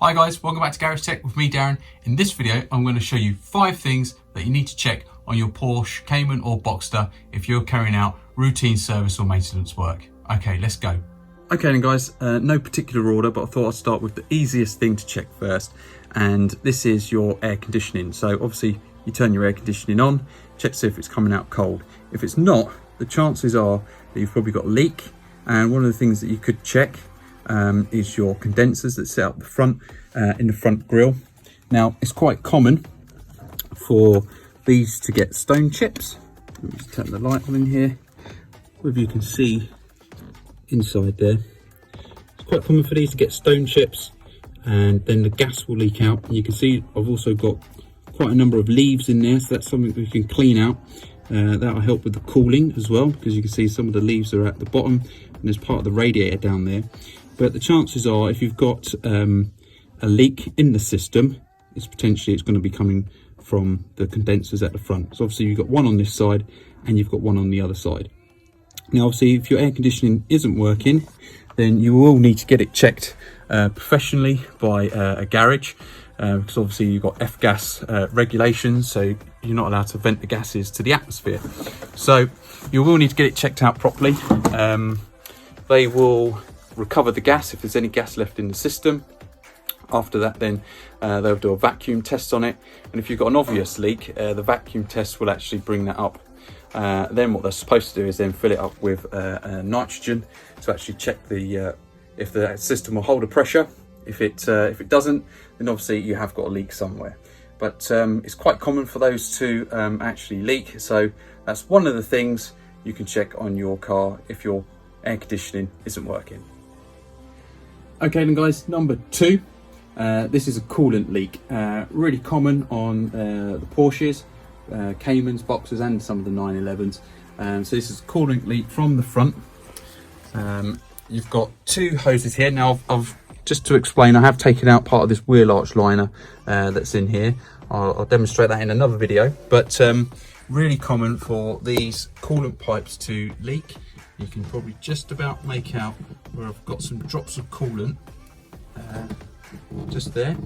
Hi guys, welcome back to GarageTech with me, Darren. In this video, I'm going to show you 5 things that you need to check on your Porsche Cayman or Boxster if you're carrying out routine service or maintenance work. Okay, let's go. Okay then guys, no particular order, but I thought I'd start with the easiest thing to check first, and this is your air conditioning. So obviously you turn your air conditioning on, check to see if it's coming out cold. If it's not, the chances are that you've probably got a leak, and one of the things that you could check is your condensers that sit up the front in the front grille. Now it's quite common for these to get stone chips. Let me just turn the light on in here. Whether you can see inside there, it's quite common for these to get stone chips, and then the gas will leak out. And you can see I've also got quite a number of leaves in there, so that's something we can clean out. That'll help with the cooling as well, because you can see some of the leaves are at the bottom and there's part of the radiator down there. But the chances are, if you've got a leak in the system, it's going to be coming from the condensers at the front. So obviously you've got one on this side and you've got one on the other side. Now obviously if your air conditioning isn't working, then you will need to get it checked professionally by a garage, because obviously you've got F-gas regulations, so you're not allowed to vent the gases to the atmosphere. So you will need to get it checked out properly. They will recover the gas if there's any gas left in the system. After that, then they'll do a vacuum test on it, and if you've got an obvious leak, the vacuum test will actually bring that up. Then what they're supposed to do is then fill it up with nitrogen to actually check if the system will hold a pressure. If it doesn't, then obviously you have got a leak somewhere. But it's quite common for those to actually leak, so that's one of the things you can check on your car if your air conditioning isn't working. Okay then guys, number 2, this is a coolant leak. Really common on the Porsches, Caymans, Boxsters and some of the 911s. So this is a coolant leak from the front. You've got 2 hoses here. Now just to explain, I have taken out part of this wheel arch liner that's in here. I'll demonstrate that in another video, but really common for these coolant pipes to leak. You can probably just about make out where I've got some drops of coolant just there.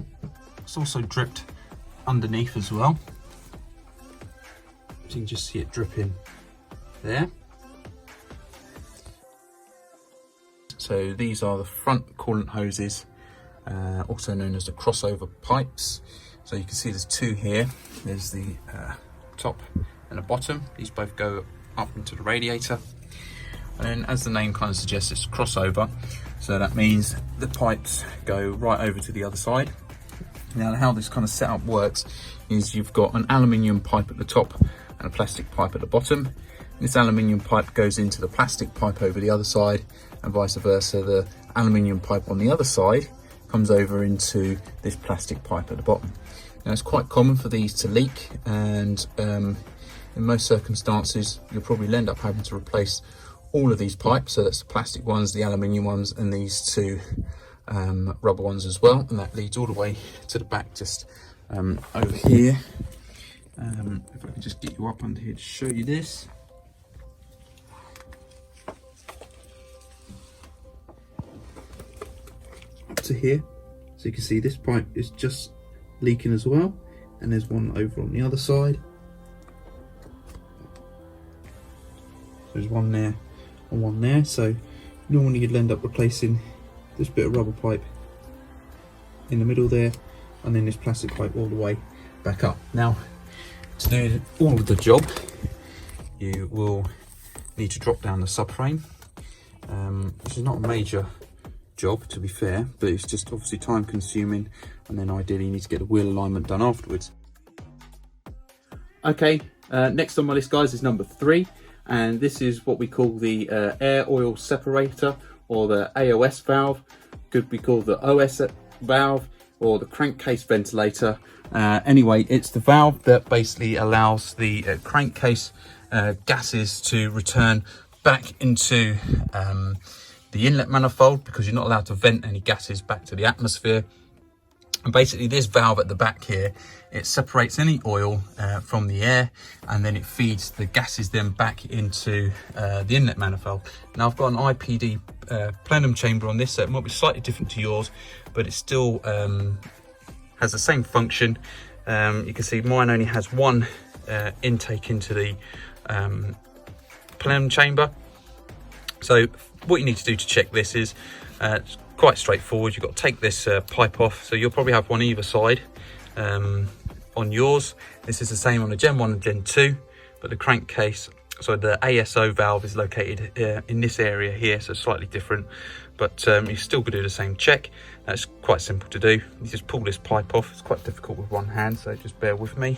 It's also dripped underneath as well. So you can just see it dripping there. So these are the front coolant hoses, also known as the crossover pipes. So you can see there's 2 here. There's the top and the bottom. These both go up into the radiator. And as the name kind of suggests, it's crossover, so that means the pipes go right over to the other side. Now how this kind of setup works is you've got an aluminium pipe at the top and a plastic pipe at the bottom. This aluminium pipe goes into the plastic pipe over the other side, and vice versa. The aluminium pipe on the other side comes over into this plastic pipe at the bottom. Now it's quite common for these to leak, and in most circumstances you'll probably end up having to replace all of these pipes. So that's the plastic ones, the aluminium ones, and these 2 rubber ones as well, and that leads all the way to the back, just over here. If I can just get you up under here to show you this. Up to here, so you can see this pipe is just leaking as well, and there's one over on the other side. There's one there and one there, so normally you'd end up replacing this bit of rubber pipe in the middle there, and then this plastic pipe all the way back up. Now to do all of the job, you will need to drop down the subframe, which is not a major job to be fair, but it's just obviously time consuming, and then ideally you need to get the wheel alignment done afterwards. Okay, next on my list guys is number 3. And this is what we call the air oil separator, or the AOS valve. Could be called the OS valve or the crankcase ventilator. Anyway, it's the valve that basically allows the crankcase gases to return back into the inlet manifold, because you're not allowed to vent any gases back to the atmosphere. And basically this valve at the back here, it separates any oil from the air, and then it feeds the gases then back into the inlet manifold. Now I've got an IPD plenum chamber on this, so it might be slightly different to yours, but it still has the same function. You can see mine only has one intake into the plenum chamber. So what you need to do to check this is it's quite straightforward. You've got to take this pipe off. So you'll probably have one either side on yours. This is the same on the Gen 1 and Gen 2, but the crankcase, so the ASO valve is located in this area here, so slightly different, but you're still going to do the same check. That's quite simple to do. You just pull this pipe off. It's quite difficult with one hand, so just bear with me.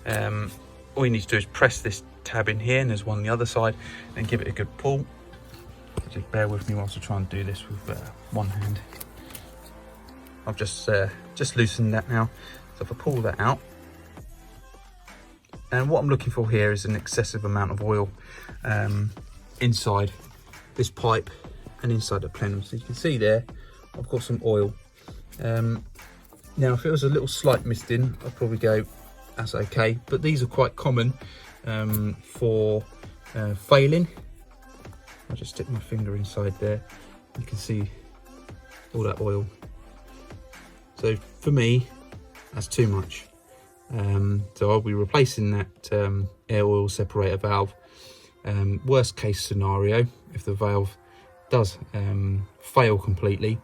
All you need to do is press this tab in here, and there's one on the other side, and give it a good pull. Just bear with me whilst I try and do this with one hand. I've just loosened that now. So if I pull that out, and what I'm looking for here is an excessive amount of oil inside this pipe and inside the plenum. So you can see there, I've got some oil. Now, if it was a little slight misting, I'd probably go, that's okay. But these are quite common for failing. I'll just stick my finger inside there. You can see all that oil. So for me, that's too much. So I'll be replacing that air oil separator valve. Worst case scenario, if the valve does fail completely,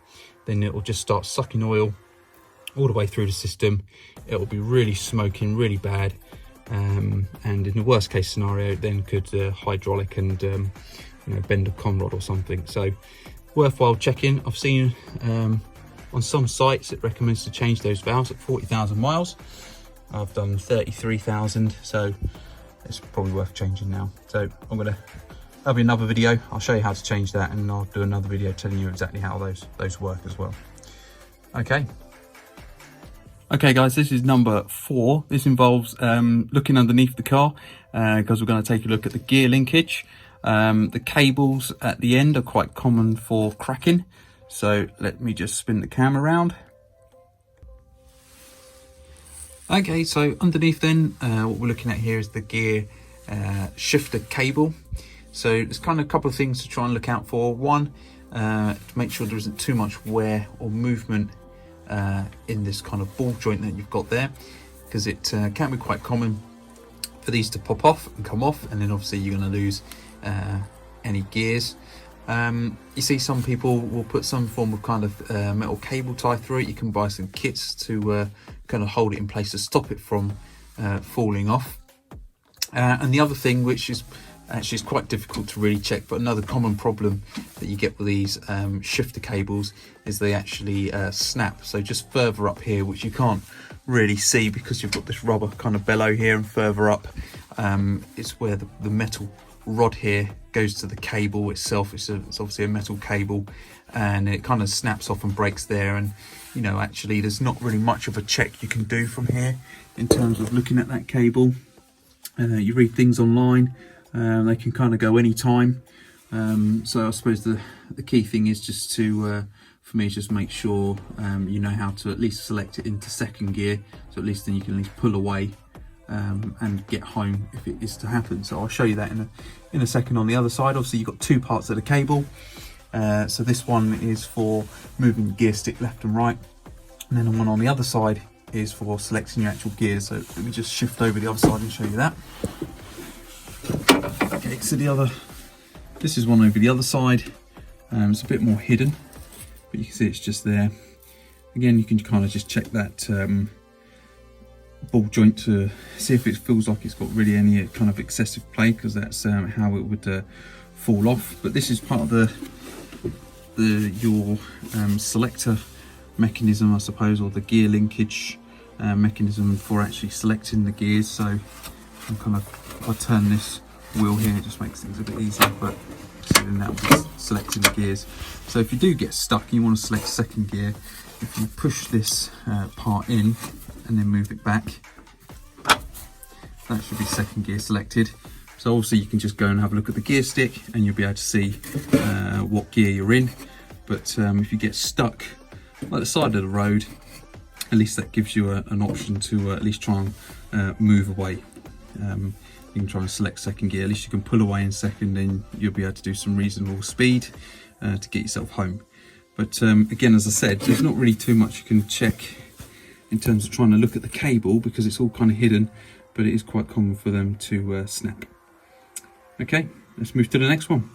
then it will just start sucking oil all the way through the system. It will be really smoking, really bad. And in the worst case scenario, then could hydraulic and bend a conrod or something. So worthwhile checking. I've seen on some sites it recommends to change those valves at 40,000 miles. I've done 33,000, so it's probably worth changing now. So there'll be another video. I'll show you how to change that, and I'll do another video telling you exactly how those work as well. Okay guys, this is number 4. This involves looking underneath the car because we're going to take a look at the gear linkage. The cables at the end are quite common for cracking. So let me just spin the camera around. Okay, so underneath then, what we're looking at here is the gear shifter cable. So there's kind of a couple of things to try and look out for. One, to make sure there isn't too much wear or movement in this kind of ball joint that you've got there, because it can be quite common for these to pop off and come off, and then obviously you're going to lose any gears. You see some people will put some form of kind of metal cable tie through it. You can buy some kits to kind of hold it in place to stop it from falling off. And the other thing, which is actually quite difficult to really check, but another common problem that you get with these shifter cables is they actually snap. So just further up here, which you can't really see because you've got this rubber kind of bellow here, and further up is where the metal rod here goes to the cable itself. It's obviously a metal cable, and it kind of snaps off and breaks there. And actually there's not really much of a check you can do from here in terms of looking at that cable. You read things online, they can kind of go anytime. So I suppose the key thing is just to for me, just make sure you know how to at least select it into second gear, so at least then you can at least pull away and get home if it is to happen. So I'll show you that in a second. On the other side, obviously you've got two parts of the cable. So this one is for moving the gear stick left and right, and then the one on the other side is for selecting your actual gears. So let me just shift over the other side and show you that. Okay, so this is one over the other side. It's a bit more hidden, but you can see it's just there. Again, you can kind of just check that ball joint to see if it feels like it's got really any kind of excessive play, because that's how it would fall off. But this is part of your selector mechanism, I suppose, or the gear linkage mechanism for actually selecting the gears. So I'm kind of, if I turn this wheel here, it just makes things a bit easier, but so then that will be selecting the gears. So if you do get stuck and you want to select second gear, if you push this part in and then move it back, that should be second gear selected. So obviously you can just go and have a look at the gear stick and you'll be able to see what gear you're in. But if you get stuck at the side of the road, at least that gives you an option to at least try and move away. You can try and select second gear, at least you can pull away in second, and you'll be able to do some reasonable speed to get yourself home. But again, as I said, there's not really too much you can check in terms of trying to look at the cable because it's all kind of hidden, but it is quite common for them to snap. Okay, let's move to the next one.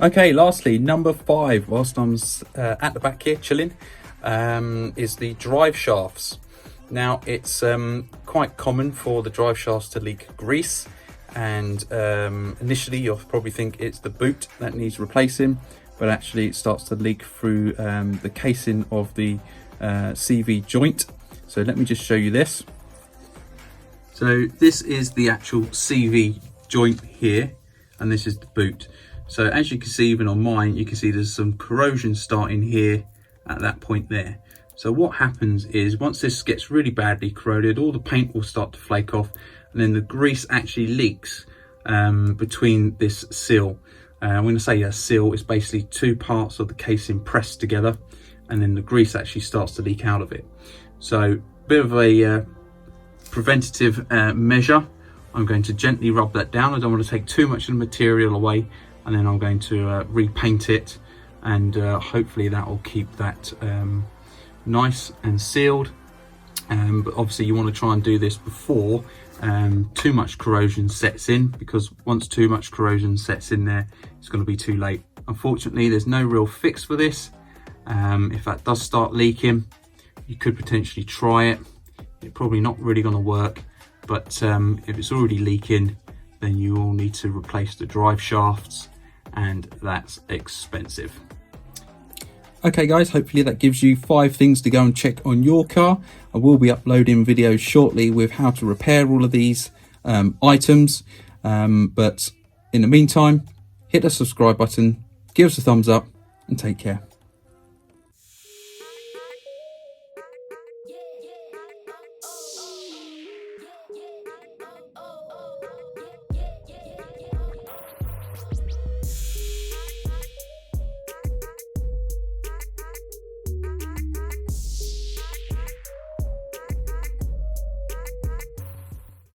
Okay, lastly, number 5, whilst I'm at the back here chilling, is the drive shafts. Now, it's quite common for the drive shafts to leak grease, and initially you'll probably think it's the boot that needs replacing, but actually it starts to leak through the casing of the CV joint. So let me just show you this. So this is the actual CV joint here, and this is the boot. So as you can see, even on mine, you can see there's some corrosion starting here at that point there. So what happens is once this gets really badly corroded, all the paint will start to flake off, and then the grease actually leaks between this seal. I'm going to say a seal is basically 2 parts of the casing pressed together, and then the grease actually starts to leak out of it. So a bit of a preventative measure. I'm going to gently rub that down. I don't want to take too much of the material away, and then I'm going to repaint it, and hopefully that will keep that nice and sealed. But obviously you want to try and do this before too much corrosion sets in, because once too much corrosion sets in there, it's going to be too late. Unfortunately, there's no real fix for this. If that does start leaking, you could potentially try it. It's probably not really going to work, but if it's already leaking, then you will need to replace the drive shafts, and that's expensive. Okay guys, hopefully that gives you 5 things to go and check on your car. I will be uploading videos shortly with how to repair all of these items, but in the meantime, hit the subscribe button, give us a thumbs up, and take care.